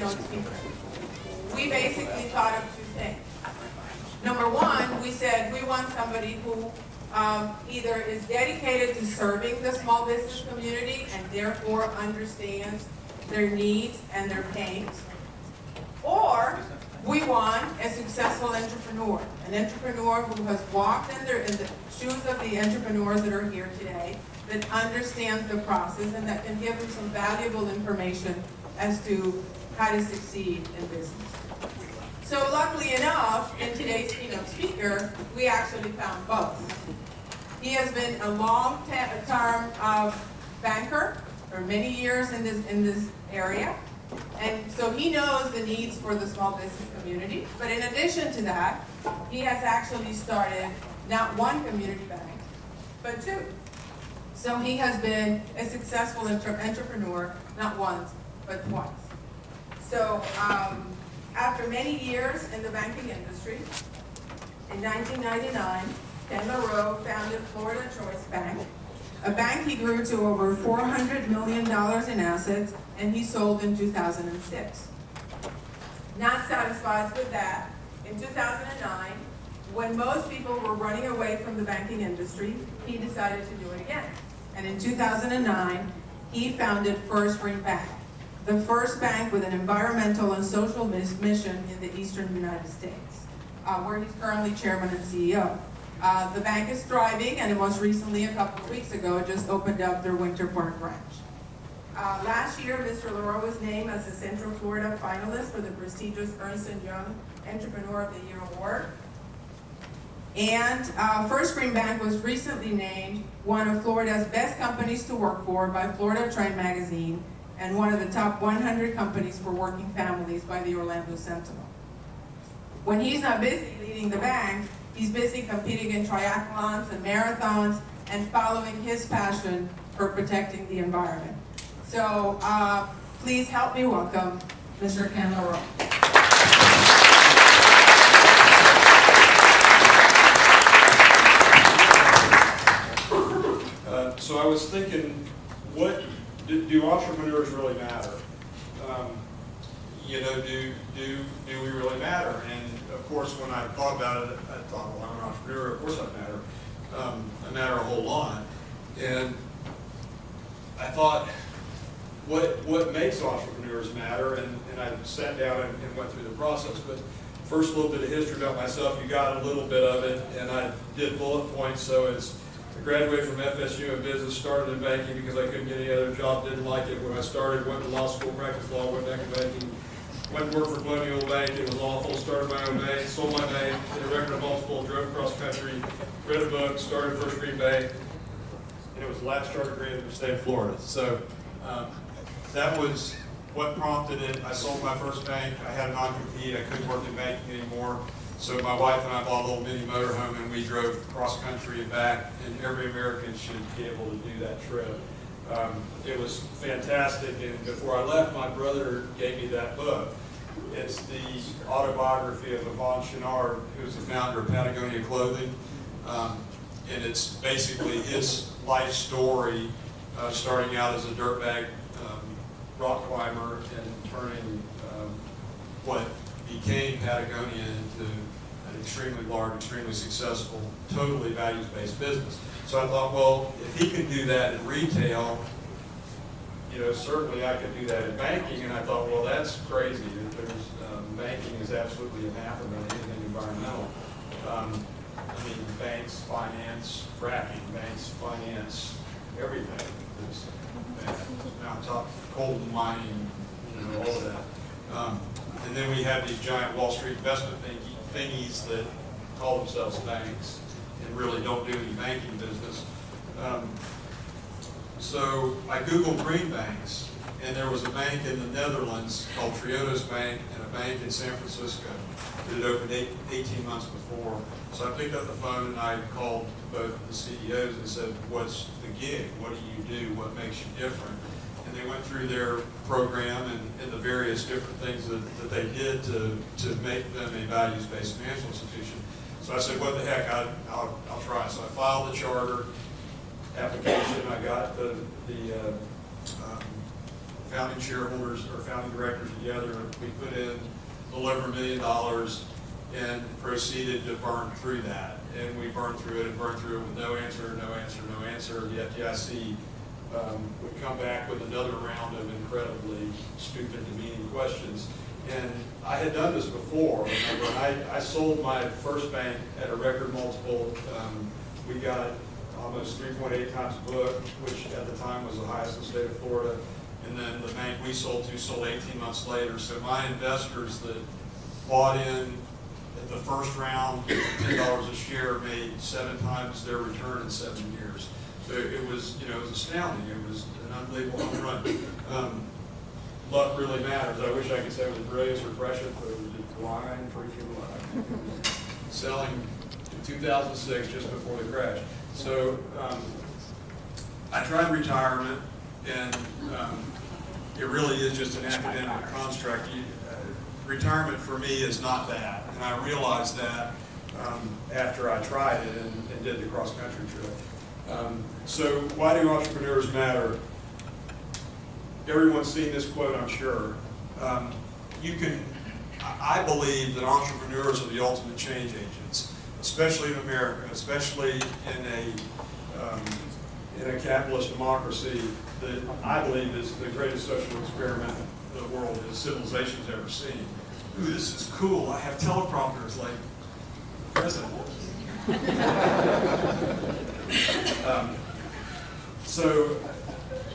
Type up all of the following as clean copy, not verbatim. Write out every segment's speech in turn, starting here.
keynote speaker. We basically thought of two things. Number one, we said we want somebody who either is dedicated to serving the small business community and therefore understands their needs and their pains, or we want a successful entrepreneur, an entrepreneur who has walked in the shoes of the entrepreneurs that are here today, that understands the process and that can give them some valuable information as to how to succeed in business. So luckily enough, in today's keynote speaker, we actually found both. He has been a long-term banker for many years in this area. And so he knows the needs for the small business community. But in addition to that, he has actually started not one community bank, but two. So he has been a successful entrepreneur, not once, but twice. So after many years in the banking industry, in 1999, Ken LaRoe founded Florida Choice Bank, a bank he grew to over $400 million in assets, and he sold in 2006. Not satisfied with that, in 2009, when most people were running away from the banking industry, he decided to do it again. And in 2009, he founded First Green Bank, the first bank with an environmental and social mission in the eastern United States, where he's currently chairman and CEO. The bank is thriving, and most recently, a couple of weeks ago, it just opened up their Winter Park branch. Last year, Mr. LaRoe was named as a Central Florida finalist for the prestigious Ernst & Young Entrepreneur of the Year Award. And First Green Bank was recently named one of Florida's best companies to work for by Florida Trade Magazine, and one of the top 100 companies for working families by the Orlando Sentinel. When he's not busy leading the bank, he's busy competing in triathlons and marathons and following his passion for protecting the environment. So please help me welcome Mr. Ken LaRoe. So I was thinking, what do entrepreneurs really matter? Do we really matter? And of course, when I thought about it, I thought, well, I'm an entrepreneur. Of course, I matter. I matter a whole lot. And I thought, what makes entrepreneurs matter? And I sat down and went through the process. But first, a little bit of history about myself. You got a little bit of it, and I did bullet points. So it's I graduated from FSU in business, started in banking because I couldn't get any other job, didn't like it. When I started, went to law school, practiced law, went back to banking, went to work for Colonial Bank. It was awful, started my own bank, sold my bank, did a record of multiple, drove across country, read a book, started First Green Bank, and it was the last charter agreement in the state of Florida. So that was what prompted it. I sold my first bank. I had a non-compete. I couldn't work in banking anymore. So my wife and I bought a little mini motorhome and we drove cross country and back, and every American should be able to do that trip. It was fantastic, and before I left, my brother gave me that book. It's the autobiography of Yvon Chouinard, who's the founder of Patagonia Clothing, and it's basically his life story, starting out as a dirtbag rock climber and turning what became Patagonia into an extremely large, extremely successful, totally values-based business. So I thought, well, if he can do that in retail, certainly I could do that in banking. And I thought, well, that's crazy. Banking is absolutely anathema to anything environmental. Banks finance fracking, banks finance everything. Mountaintop coal mining, all of that. And then we have these giant Wall Street investment thingies that call themselves banks and really don't do any banking business. So I Googled green banks, and there was a bank in the Netherlands called Triodos Bank and a bank in San Francisco that had opened 18 months before. So I picked up the phone and I called both the CEOs and said, what's the gig? What do you do? What makes you different? And they went through their program and the various different things that they did to make them a values-based financial institution. So I said, what the heck, I'll try. So I filed the charter application. I got the founding shareholders or founding directors together. We put in a little over $1 million and proceeded to burn through that. And we burned through it with no answer, no answer, no answer. The FDIC would come back with another round of incredibly stupid, demeaning questions. And I had done this before. Remember, I sold my first bank at a record multiple. We got almost 3.8 times book, which at the time was the highest in the state of Florida. And then the bank we sold to sold 18 months later. So my investors that bought in at the first round, $10 a share, made 7 times their return in 7 years. So it was, it was astounding. It was an unbelievable home run. Luck really matters. I wish I could say it was brilliant or precious, but it was just blind, freaking luck. Selling in 2006, just before the crash. So I tried retirement, and it really is just an academic construct. Retirement for me is not that, and I realized that after I tried it and did the cross-country trip. So why do entrepreneurs matter? Everyone's seen this quote, I'm sure. I believe that entrepreneurs are the ultimate change agents, especially in America, especially in a capitalist democracy that I believe is the greatest social experiment the world, the civilization's ever seen. Ooh, this is cool. I have teleprompters like the president. So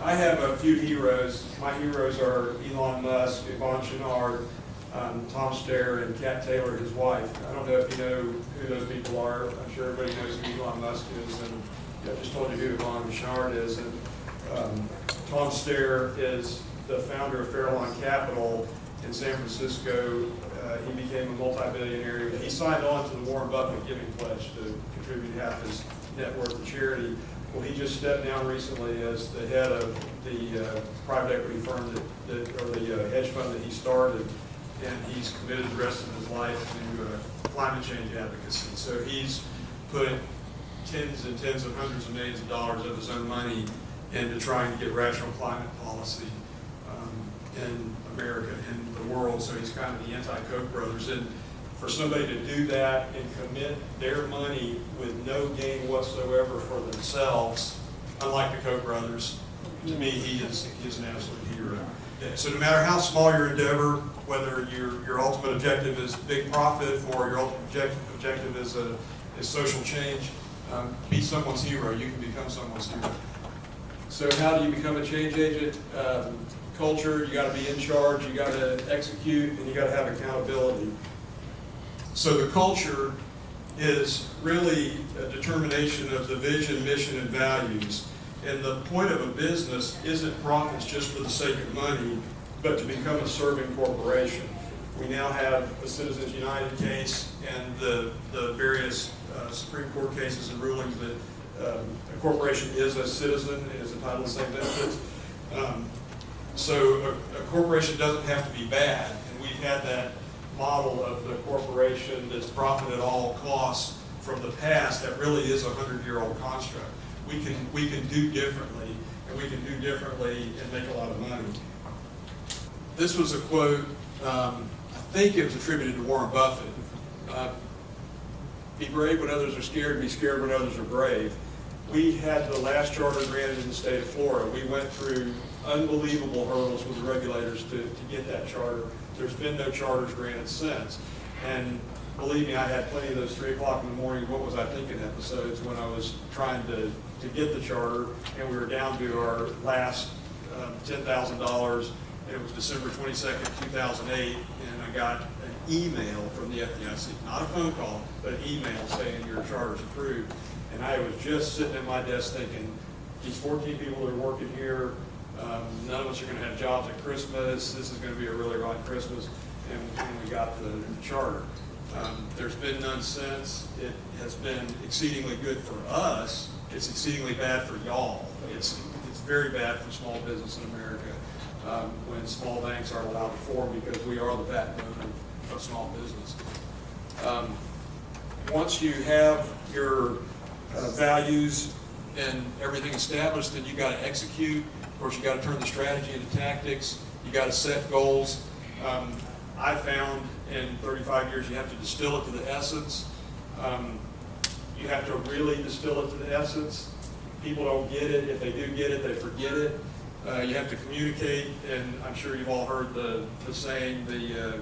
I have a few heroes. My heroes are Elon Musk, Yvon Chouinard, Tom Steyer, and Kat Taylor, his wife. I don't know if you know who those people are. I'm sure everybody knows who Elon Musk is, and I just told you who Yvon Chouinard is. And Tom Steyer is the founder of Fairlawn Capital in San Francisco. He became a multi-billionaire. He signed on to the Warren Buffett Giving Pledge to contribute half his net worth to charity. Well, he just stepped down recently as the head of the private equity firm or the hedge fund that he started, and he's committed the rest of his life to climate change advocacy. So he's put tens and tens of hundreds of millions of dollars of his own money into trying to get rational climate policy in America, in the world. So he's kind of the anti-Koch brothers. And for somebody to do that and commit their money with no gain whatsoever for themselves, unlike the Koch brothers, to me, he is an absolute hero. So no matter how small your endeavor, whether your ultimate objective is big profit or your ultimate objective is social change, be someone's hero. You can become someone's hero. So how do you become a change agent? Culture, you got to be in charge, you got to execute, and you got to have accountability. So the culture is really a determination of the vision, mission, and values. And the point of a business isn't profits just for the sake of money, but to become a serving corporation. We now have a Citizens United case and the various Supreme Court cases and rulings that a corporation is a citizen and is entitled to the same benefits. So a corporation doesn't have to be bad, and we've had that model of the corporation that's profit at all costs from the past that really is a 100-year-old construct. We can do differently, and we can do differently and make a lot of money. This was a quote, I think it was attributed to Warren Buffett. Be brave when others are scared, be scared when others are brave. We had the last charter granted in the state of Florida. We went through unbelievable hurdles with the regulators to get that charter. There's been no charters granted since. And believe me, I had plenty of those 3 o'clock in the morning, what was I thinking episodes when I was trying to get the charter, and we were down to our last $10,000. It was December 22nd, 2008, and I got an email from the FDIC, not a phone call, but an email saying your charter's approved. And I was just sitting at my desk thinking, these 14 people that are working here, none of us are going to have jobs at Christmas. This is going to be a really rotten Christmas. And we got the charter. There's been none since. It has been exceedingly good for us. It's exceedingly bad for y'all. It's very bad for small business in America when small banks aren't allowed to form, because we are the backbone of small business. Once you have your values and everything established, then you got to execute. Of course, you got to turn the strategy into tactics. You got to set goals. I found in 35 years you have to distill it to the essence. You have to really distill it to the essence. People don't get it. If they do get it, they forget it. You have to communicate, and I'm sure you've all heard the saying, the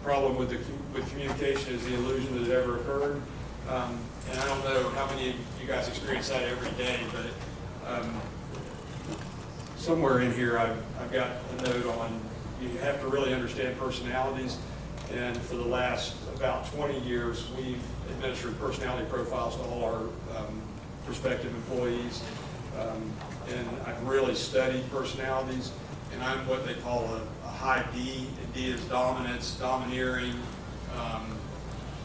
problem with communication is the illusion that it ever occurred. And I don't know how many of you guys experience that every day, but somewhere in here I've got a note on you have to really understand personalities. And for the last about 20 years, we've administered personality profiles to all our prospective employees. And I've really studied personalities, and I'm what they call a high D, and D is dominance, domineering,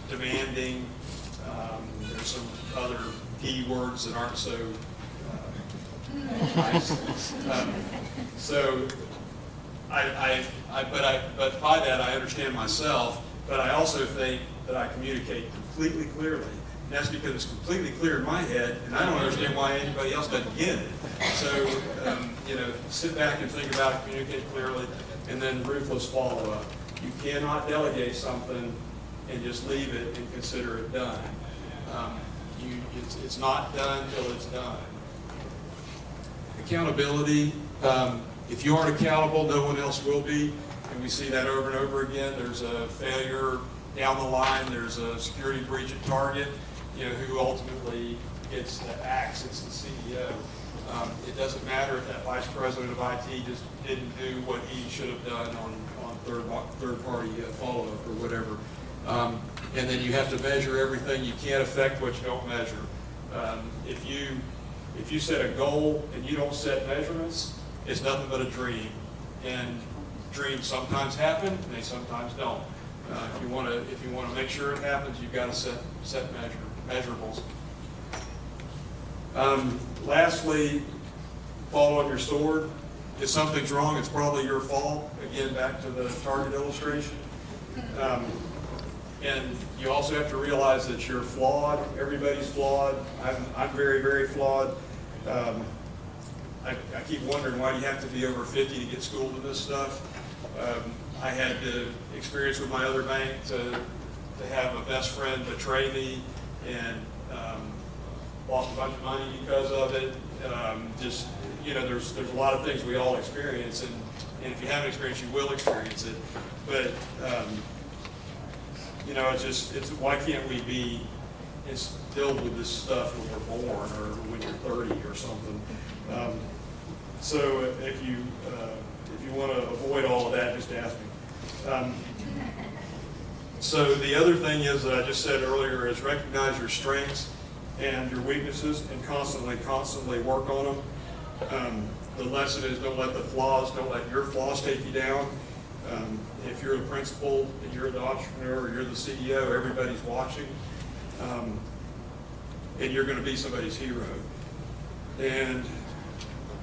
demanding. There's some other D words that aren't so nice. So but by that I understand myself, but I also think that I communicate completely clearly. And that's because it's completely clear in my head, and I don't understand why anybody else doesn't get it. So, sit back and think about it, communicate clearly, and then ruthless follow-up. You cannot delegate something and just leave it and consider it done. It's not done till it's done. Accountability. If you aren't accountable, no one else will be, and we see that over and over again. There's a failure down the line. There's a security breach at Target. Who ultimately gets the axe? It's the CEO. It doesn't matter if that vice president of IT just didn't do what he should have done on third-party follow-up or whatever. And then you have to measure everything. You can't affect what you don't measure. If you set a goal and you don't set measurements, it's nothing but a dream. And dreams sometimes happen, and they sometimes don't. If you want to make sure it happens, you've got to set measurables. Lastly, fall on your sword. If something's wrong, it's probably your fault. Again, back to the Target illustration. And you also have to realize that you're flawed. Everybody's flawed. I'm very, very flawed. I keep wondering, why do you have to be over 50 to get schooled in this stuff? I had the experience with my other bank to have a best friend betray me and lost a bunch of money because of it. There's a lot of things we all experience, and if you haven't experienced, you will experience it. But it's why can't we be instilled with this stuff when we're born or when you're 30 or something? So if you want to avoid all of that, just ask me. So the other thing is that I just said earlier is recognize your strengths and your weaknesses and constantly work on them. The lesson is don't let your flaws take you down. If you're the principal and you're the entrepreneur or you're the CEO, everybody's watching. And you're going to be somebody's hero. And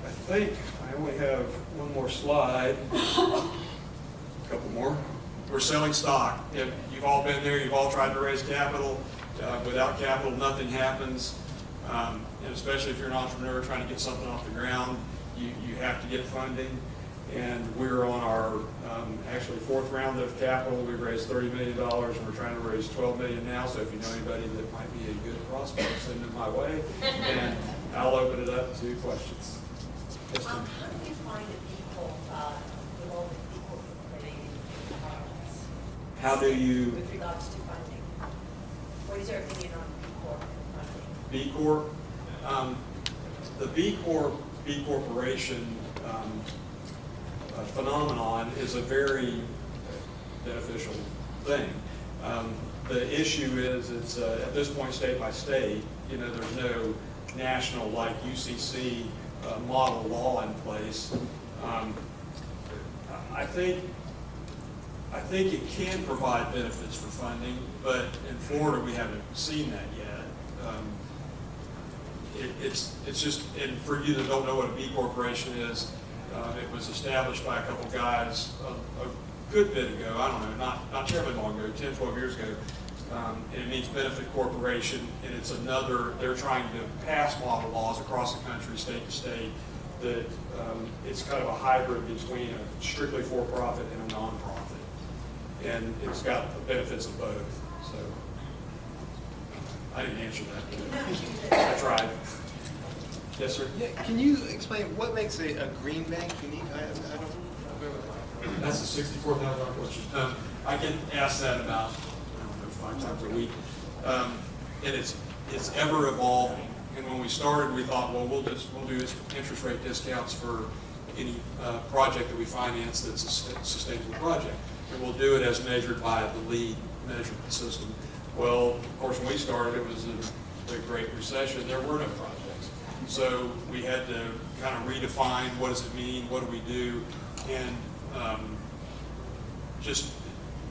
I think I only have one more slide. A couple more. We're selling stock. You've all been there. You've all tried to raise capital. Without capital, nothing happens. And especially if you're an entrepreneur trying to get something off the ground, you have to get funding. And we're on our actually fourth round of capital. We've raised $30 million, and we're trying to raise $12 million now. So if you know anybody that might be a good prospect, send them my way, and I'll open it up to questions. Yes, How do you find that people, the role that people play in departments? How do you? With regards to funding. What is your opinion on B Corp and funding? B Corp? The B Corporation phenomenon is a very beneficial thing. The issue is it's at this point state by state. There's no national like UCC model law in place. I think it can provide benefits for funding, but in Florida we haven't seen that yet. It's just, and for you that don't know what a B Corporation is, it was established by a couple guys a good bit ago. I don't know, not terribly long ago, 10, 12 years ago. And it means benefit corporation, and it's another, they're trying to pass model laws across the country, state to state, that it's kind of a hybrid between a strictly for-profit and a non-profit. And it's got the benefits of both, so. I didn't answer that. I tried. Yes, sir? Yeah, can you explain what makes a green bank unique? I don't. That's a $64,000 question. I get asked that about, I don't know, 5 times a week. And it's ever evolving. And when we started, we thought, well, we'll do interest rate discounts for any project that we finance that's a sustainable project. And we'll do it as measured by the lead measurement system. Well, of course, when we started, it was in the Great Recession. There were no projects. So we had to kind of redefine what does it mean, what do we do, and just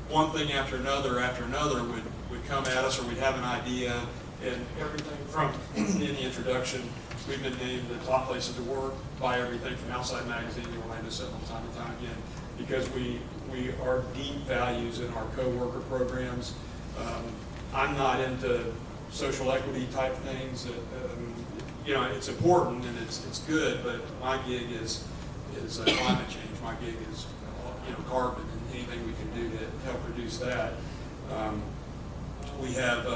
one thing after another would come at us, or we'd have an idea, and everything from, in the introduction, we've been named the top places to work by everything from Outside Magazine to Orlando Sentinel time and time again, because we are deep values in our co-worker programs. I'm not into social equity type things. You know, it's important and it's good, but my gig is climate change. My gig is carbon and anything we can do to help reduce that. We have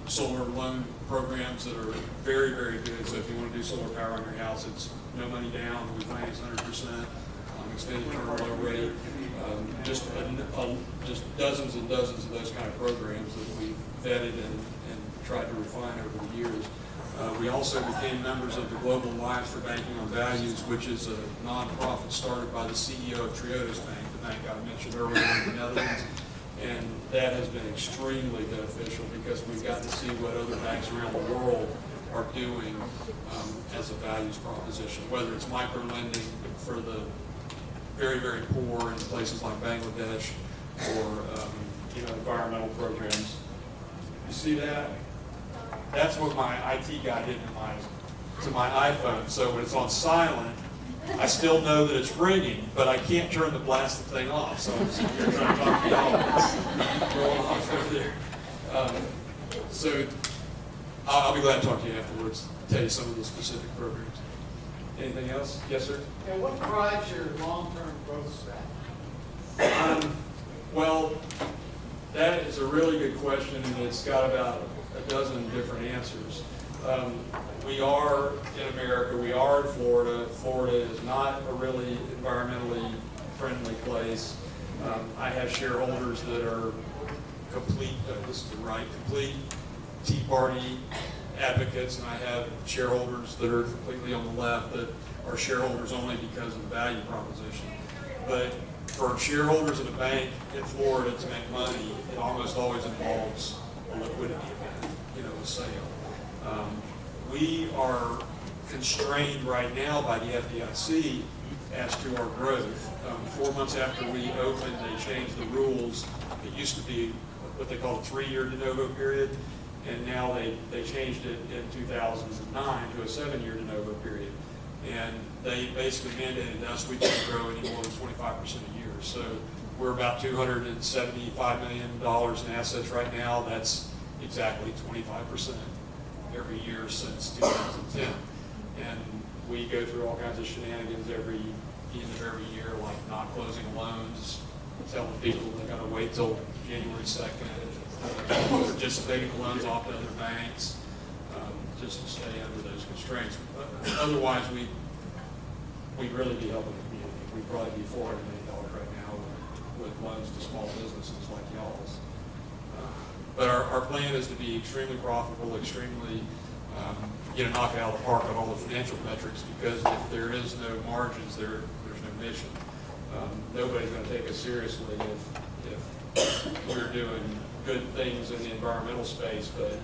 solar loan programs that are very, very good. So if you want to do solar power on your house, it's no money down. We finance 100%. Extended term low rate. Just dozens and dozens of those kind of programs that we've vetted and tried to refine over the years. We also became members of the Global Alliance for Banking on Values, which is a nonprofit started by the CEO of Triodos Bank, the bank I mentioned earlier in the Netherlands. And that has been extremely beneficial because we've gotten to see what other banks around the world are doing as a values proposition, whether it's micro-lending for the very, very poor in places like Bangladesh, or environmental programs. You see that? That's what my IT guy did to my iPhone. So when it's on silent, I still know that it's ringing, but I can't turn the blasted thing off. So I'm sitting here trying to talk to y'all. It's rolling off over there. So I'll be glad to talk to you afterwards, tell you some of the specific programs. Anything else? Yes, sir? And what drives your long-term growth strategy? Well, that is a really good question, and it's got about a dozen different answers. We are in America, we are in Florida. Florida is not a really environmentally friendly place. I have shareholders that are complete Tea Party advocates, and I have shareholders that are completely on the left that are shareholders only because of the value proposition. But for shareholders of a bank in Florida to make money, it almost always involves a liquidity event, a sale. We are constrained right now by the FDIC as to our growth. 4 months after we opened, they changed the rules. It used to be what they call a 3-year de novo period, and now they changed it in 2009 to a 7-year de novo period. And they basically mandated us we can't grow any more than 25% a year. So we're about $275 million in assets right now. That's exactly 25% every year since 2010. And we go through all kinds of shenanigans end of every year, like not closing loans, telling people they got to wait till January 2nd, participating loans off to other banks, just to stay under those constraints. Otherwise, we'd really be helping the community. We'd probably be $400 million right now with loans to small businesses like y'all's. But our plan is to be extremely profitable, extremely, knock it out of the park on all the financial metrics, because if there is no margins, there's no mission. Nobody's going to take us seriously if we're doing good things in the environmental space, but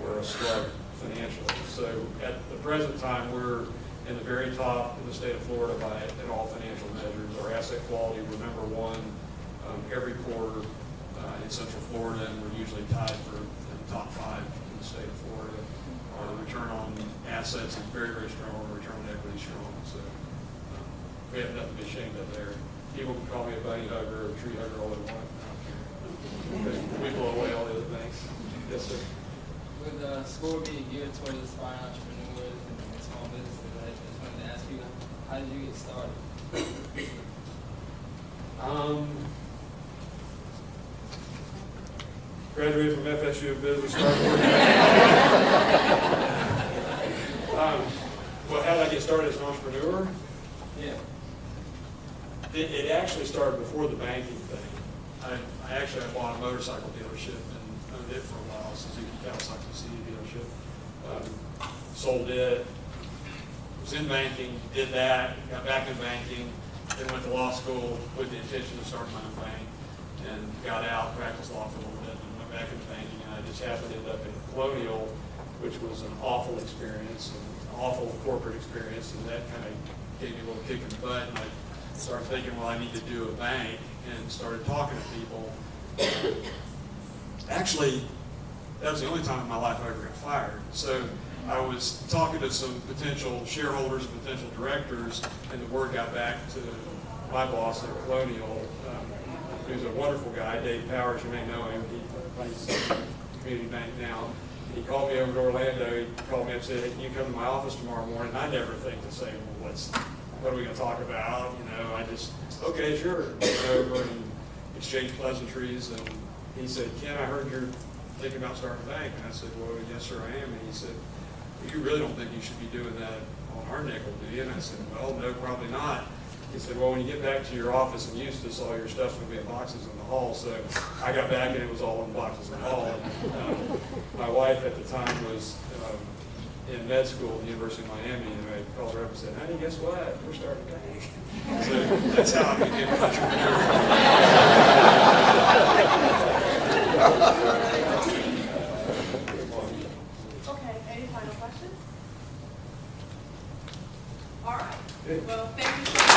we're a slug financially. So at the present time, we're in the very top in the state of Florida in all financial measures. Our asset quality, we're number one every quarter in Central Florida, and we're usually tied for the top 5 in the state of Florida. Our return on assets is very, very strong. Our return on equity is strong. So we have nothing to be ashamed of there. People can call me a bunny hugger or a tree hugger all they want. I don't care. We blow away all the other banks. Yes, sir. With the school being geared towards aspiring entrepreneurs and small businesses, I just wanted to ask you, how did you get started? Graduated from FSU Business, started working. Well, how did I get started as an entrepreneur? Yeah. It actually started before the banking thing. I actually had bought a motorcycle dealership and owned it for a while, Suzuki Kawasaki City dealership. Sold it, was in banking, did that, got back in banking, then went to law school with the intention of starting my own bank, and got out, practiced law for a little bit, and went back into banking, and I just happened to end up in Colonial, which was an awful experience, an awful corporate experience, and that kind of gave me a little kick in the butt, and I started thinking, well, I need to do a bank, and started talking to people. Actually, that was the only time in my life I ever got fired. So I was talking to some potential shareholders, potential directors, and the word got back to my boss at Colonial, who's a wonderful guy, Dave Powers, you may know him. He runs the community bank now. He called me over to Orlando. He called me up and said, hey, can you come to my office tomorrow morning? And I never think to say, well, what are we going to talk about? You know, I just, okay, sure. Went over and exchanged pleasantries. And he said, Ken, I heard you're thinking about starting a bank. And I said, well, yes, sir, I am. And he said, well, you really don't think you should be doing that on our nickel, do you? And I said, well, no, probably not. He said, well, when you get back to your office in Eustis, all your stuff's going to be in boxes in the hall. So I got back and it was all in boxes in the hall. And, my wife at the time was in med school at the University of Miami, and I called her up and said, honey, guess what? We're starting a bank. So that's how I became an entrepreneur. Okay, any final questions? All right, well, thank you so much.